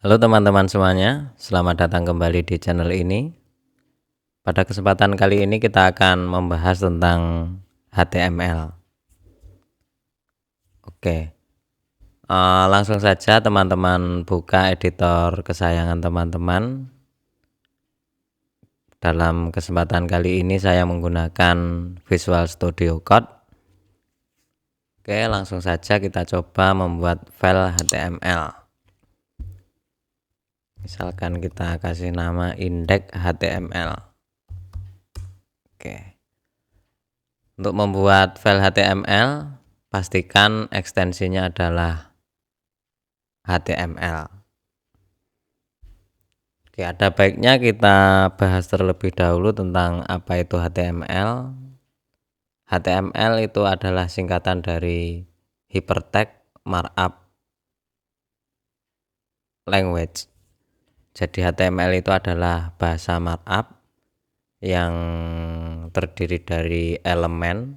Halo teman-teman semuanya, selamat datang kembali di channel ini. Pada kesempatan kali ini kita akan membahas tentang HTML. Oke, langsung saja teman-teman buka editor kesayangan teman-teman. Dalam kesempatan kali ini saya menggunakan Visual Studio Code. Oke, langsung saja kita coba membuat file HTML. Misalkan kita kasih nama index.html. Oke. Untuk membuat file HTML, pastikan ekstensinya adalah HTML. Oke, ada baiknya kita bahas terlebih dahulu tentang apa itu HTML. HTML itu adalah singkatan dari Hypertext Markup Language. Jadi HTML itu adalah bahasa markup yang terdiri dari elemen,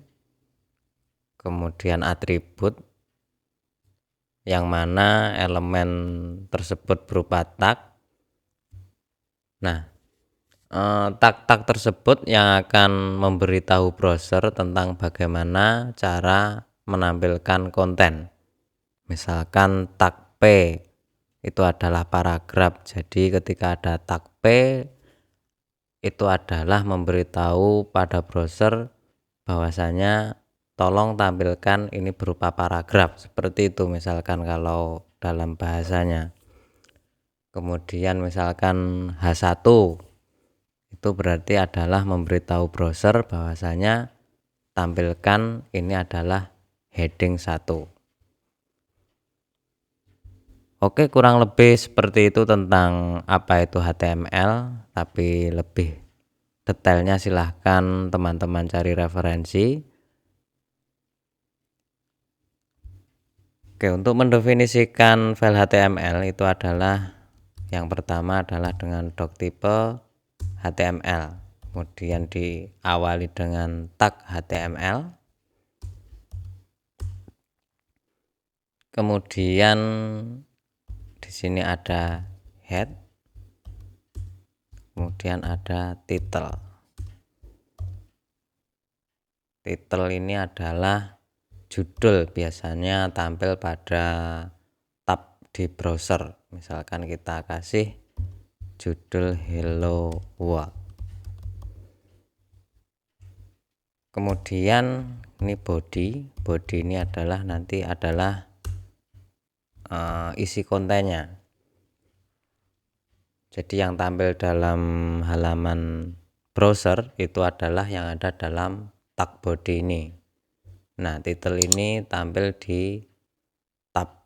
kemudian atribut, yang mana elemen tersebut berupa tag. Nah, tag-tag tersebut yang akan memberitahu browser tentang bagaimana cara menampilkan konten. Misalkan tag P itu adalah paragraf. Jadi ketika ada tag P itu adalah memberitahu pada browser bahwasanya tolong tampilkan ini berupa paragraf. Seperti itu misalkan kalau dalam bahasanya. Kemudian misalkan H1 itu berarti adalah memberitahu browser bahwasanya tampilkan ini adalah heading 1. Oke, kurang lebih seperti itu tentang apa itu HTML, tapi lebih detailnya silahkan teman-teman cari referensi. Oke, untuk mendefinisikan file HTML itu adalah yang pertama adalah dengan doc type HTML, kemudian diawali dengan tag HTML, kemudian di sini ada head, kemudian ada title. Title ini adalah judul, biasanya tampil pada tab di browser. Misalkan kita kasih judul Hello World. Kemudian ini body ini adalah nanti adalah isi kontennya. Jadi yang tampil dalam halaman browser itu adalah yang ada dalam tag body ini. Nah, title ini tampil di tab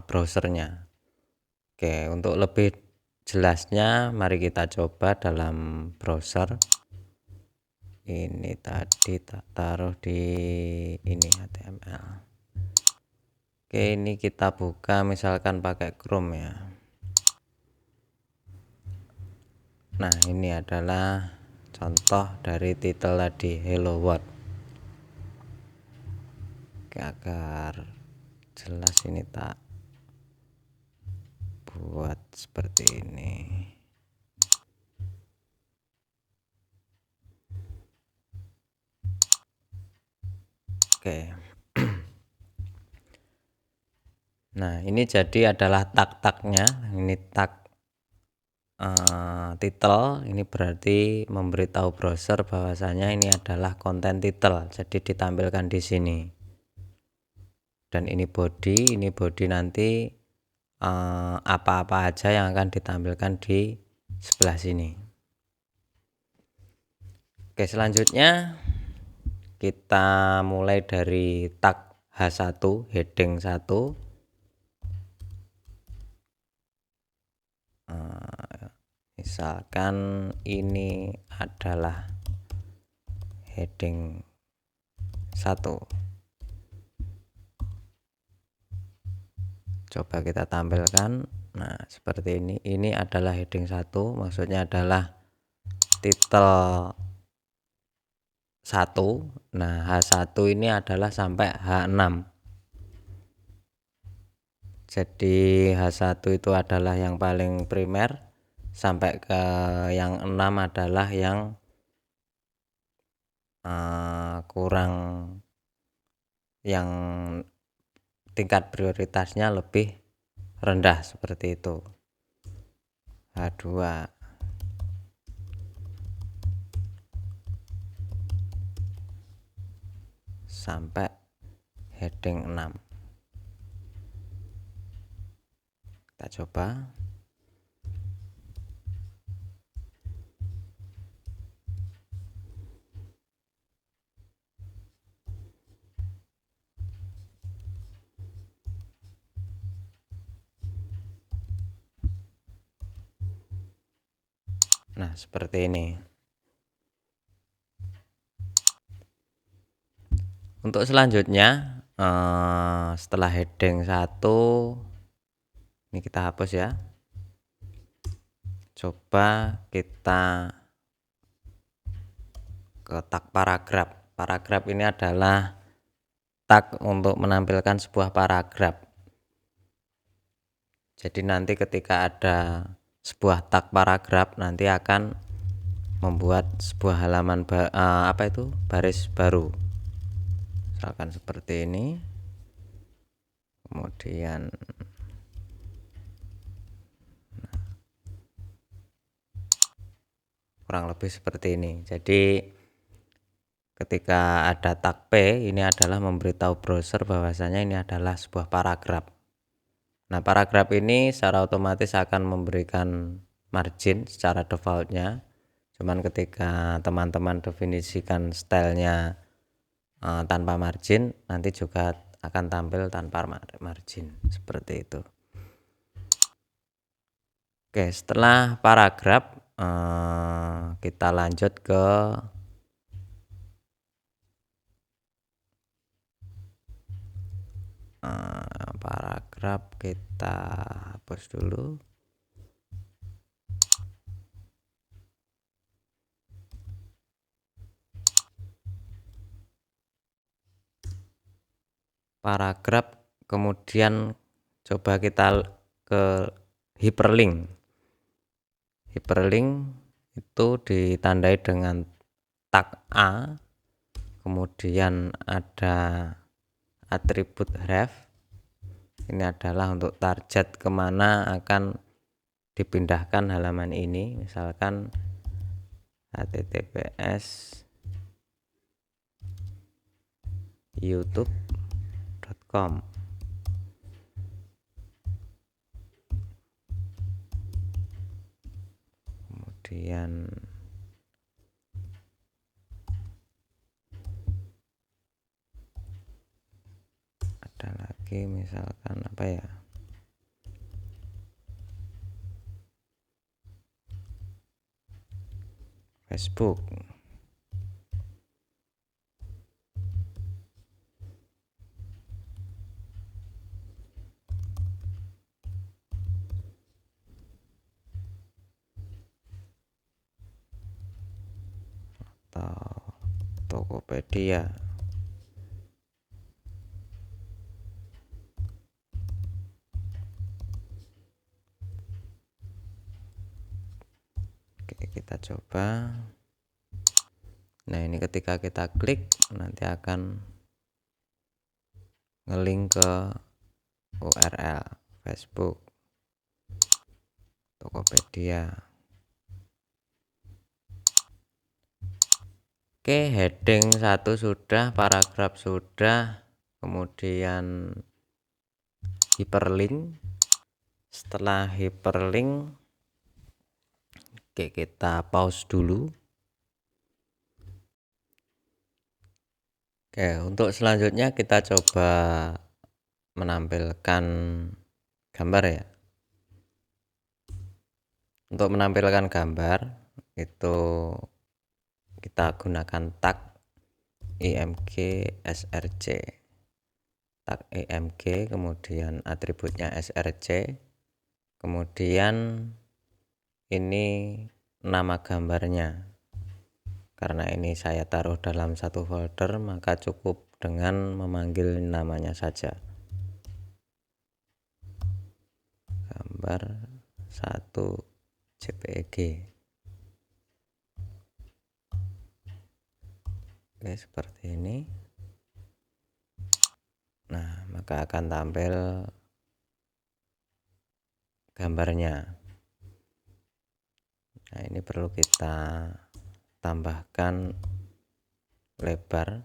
browsernya. Oke, untuk lebih jelasnya mari kita coba dalam browser. Ini tadi tak taruh di ini HTML. Oke, ini kita buka misalkan pakai Chrome ya. Nah, ini adalah contoh dari title tadi, Hello World. Oke, agar jelas ini tak buat seperti ini. Oke. Nah, ini jadi adalah tag-tagnya. Ini tag title, ini berarti memberitahu browser bahwasanya ini adalah konten title, jadi ditampilkan di sini. Dan ini body nanti apa-apa aja yang akan ditampilkan di sebelah sini. Oke, selanjutnya kita mulai dari tag H1 heading 1. Misalkan ini adalah heading 1. Coba kita tampilkan. Nah, seperti ini. Ini adalah heading 1, maksudnya adalah title 1. Nah, H1 ini adalah sampai H6. Jadi H1 itu adalah yang paling primer, sampai ke yang 6 adalah yang kurang, yang tingkat prioritasnya lebih rendah seperti itu. H2 sampai heading 6. Kita coba. Nah, seperti ini. Untuk selanjutnya, setelah heading 1 ini kita hapus ya. Coba kita ke tag paragraf. Paragraf ini adalah tag untuk menampilkan sebuah paragraf. Jadi nanti ketika ada sebuah tag paragraf, nanti akan membuat sebuah halaman baris baru. Misalkan seperti ini. Kemudian kurang lebih seperti ini. Jadi ketika ada tag P, ini adalah memberitahu browser bahwasanya ini adalah sebuah paragraf. Nah, paragraf ini secara otomatis akan memberikan margin secara defaultnya. Cuman ketika teman-teman definisikan stylenya tanpa margin, nanti juga akan tampil tanpa margin seperti itu. Oke, setelah paragraf kita lanjut ke paragraf. Kita hapus dulu. Paragraf, kemudian coba kita ke hyperlink. Hyperlink itu ditandai dengan tag A, kemudian ada atribut ref. Ini adalah untuk target kemana akan dipindahkan halaman ini, misalkan https youtube.com. Kemudian ada lagi misalkan apa ya, Facebook. Atau Tokopedia. Oke, kita coba. Nah, ini ketika kita klik nanti akan ngelink ke URL Facebook, Tokopedia. Oke, heading 1 sudah, paragraf sudah, kemudian hyperlink. Setelah hyperlink, oke, kita pause dulu. Oke, untuk selanjutnya kita coba menampilkan gambar ya. Untuk menampilkan gambar itu kita gunakan tag img src. Tag img, kemudian atributnya src, kemudian ini nama gambarnya. Karena ini saya taruh dalam satu folder, maka cukup dengan memanggil namanya saja. gambar 1 JPEG. Oke, seperti ini. Nah, maka akan tampil gambarnya. Nah, ini perlu kita tambahkan lebar,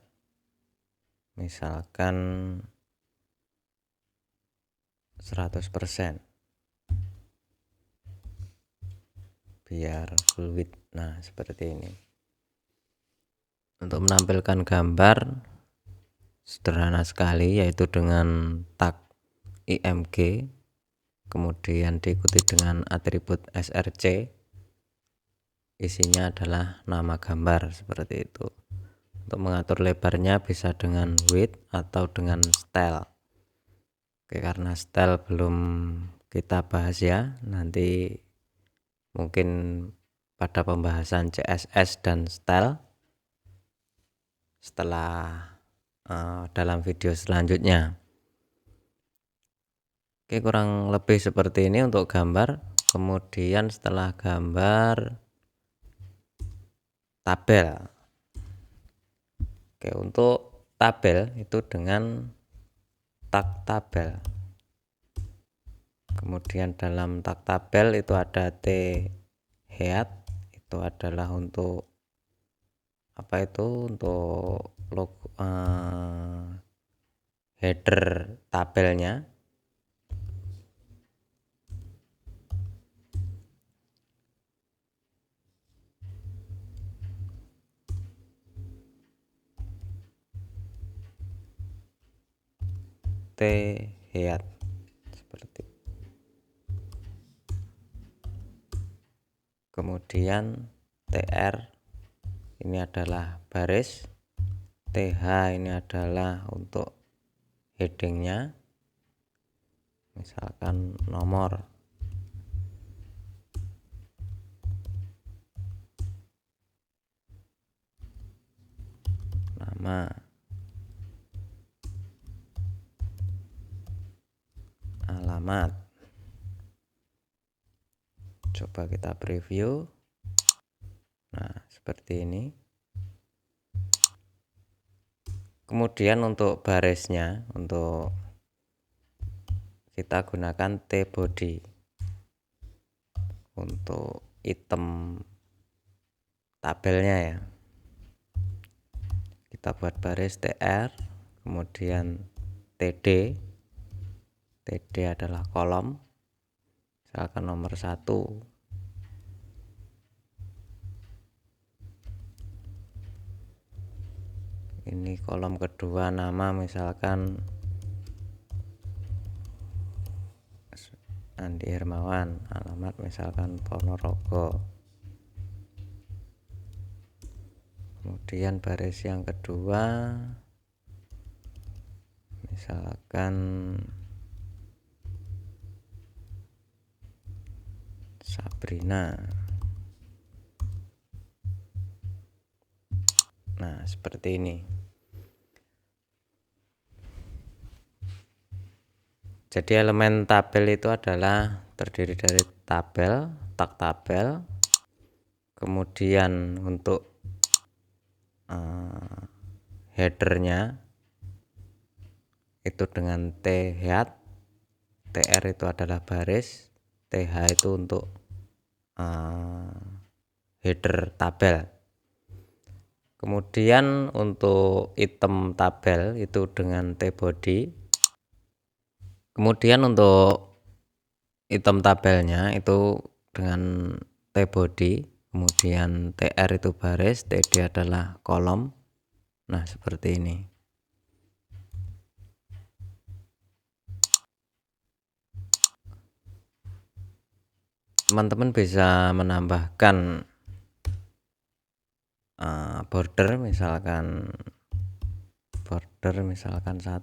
misalkan 100% biar full width. Nah, seperti ini. Untuk menampilkan gambar sederhana sekali, yaitu dengan tag IMG, kemudian diikuti dengan atribut src, isinya adalah nama gambar, seperti itu. Untuk mengatur lebarnya bisa dengan width atau dengan style. Oke, karena style belum kita bahas ya, nanti mungkin pada pembahasan CSS dan style setelah dalam video selanjutnya. Oke, kurang lebih seperti ini untuk gambar. Kemudian setelah gambar, tabel. Oke, untuk tabel itu dengan tag tabel. Kemudian dalam tag tabel itu ada T-head, itu adalah untuk apa itu, untuk logo, header tabelnya. T-head seperti. Kemudian TR ini adalah baris, TH ini adalah untuk headingnya, misalkan nomor. Nama, alamat. Coba kita preview. Nah, seperti ini. Kemudian untuk barisnya, untuk kita gunakan T-body. Untuk item tabelnya ya, kita buat baris TR, kemudian TD. TD adalah kolom, misalkan nomor 1. Ini kolom kedua, nama misalkan Andi Hermawan, alamat misalkan Ponorogo. Kemudian baris yang kedua misalkan Sabrina. Nah, seperti ini. Jadi elemen tabel itu adalah terdiri dari tabel, tag tabel, kemudian untuk headernya itu dengan T-head, TR itu adalah baris, TH itu untuk header tabel. Kemudian untuk item tabel itu dengan T-body. Kemudian untuk item tabelnya itu dengan T-body, kemudian TR itu baris, TD adalah kolom. Nah, seperti ini. Teman-teman bisa menambahkan border, misalkan 1,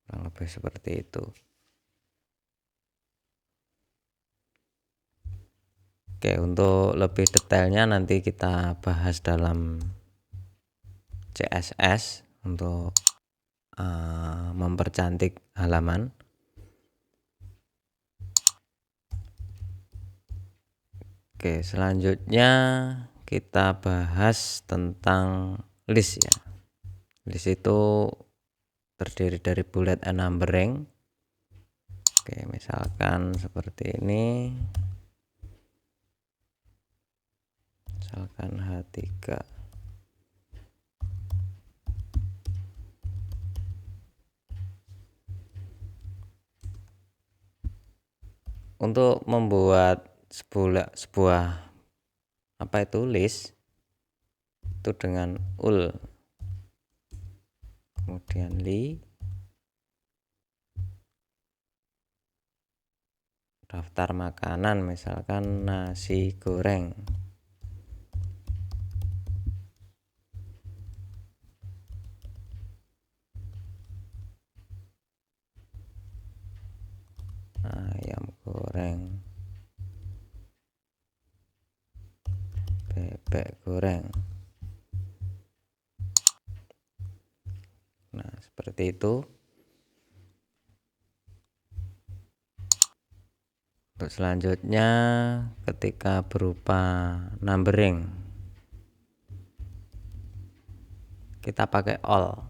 kurang lebih seperti itu. Oke, untuk lebih detailnya nanti kita bahas dalam CSS untuk mempercantik halaman. Oke, selanjutnya kita bahas tentang list ya. List itu terdiri dari bullet and numbering. Oke, misalkan seperti ini. Misalkan H3. Untuk membuat sebuah list itu dengan ul, kemudian li, daftar makanan, misalkan nasi goreng. Ayam goreng, bebek goreng. Nah, seperti itu. Untuk selanjutnya, ketika berupa numbering, kita pakai all.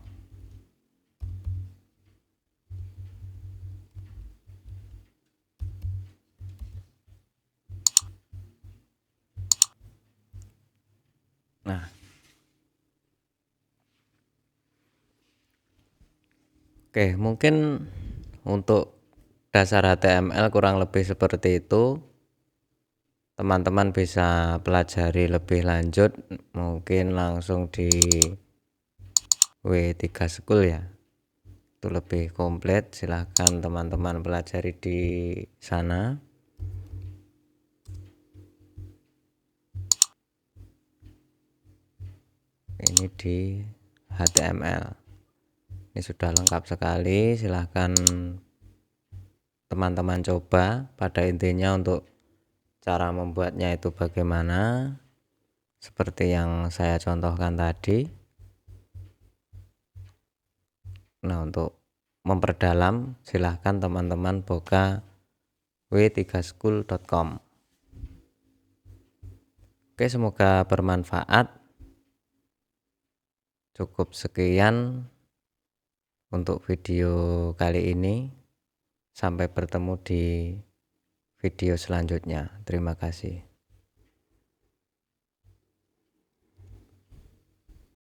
Nah, oke, mungkin untuk dasar HTML kurang lebih seperti itu. Teman-teman bisa pelajari lebih lanjut, mungkin langsung di W3 School ya. Itu lebih komplit, silahkan teman-teman pelajari di sana. Ini di HTML. Ini sudah lengkap sekali, silahkan teman-teman coba. Pada intinya untuk cara membuatnya itu bagaimana, seperti yang saya contohkan tadi. Nah, untuk memperdalam silahkan teman-teman buka w3school.com. Oke, semoga bermanfaat. Cukup sekian untuk video kali ini. Sampai bertemu di video selanjutnya. Terima kasih.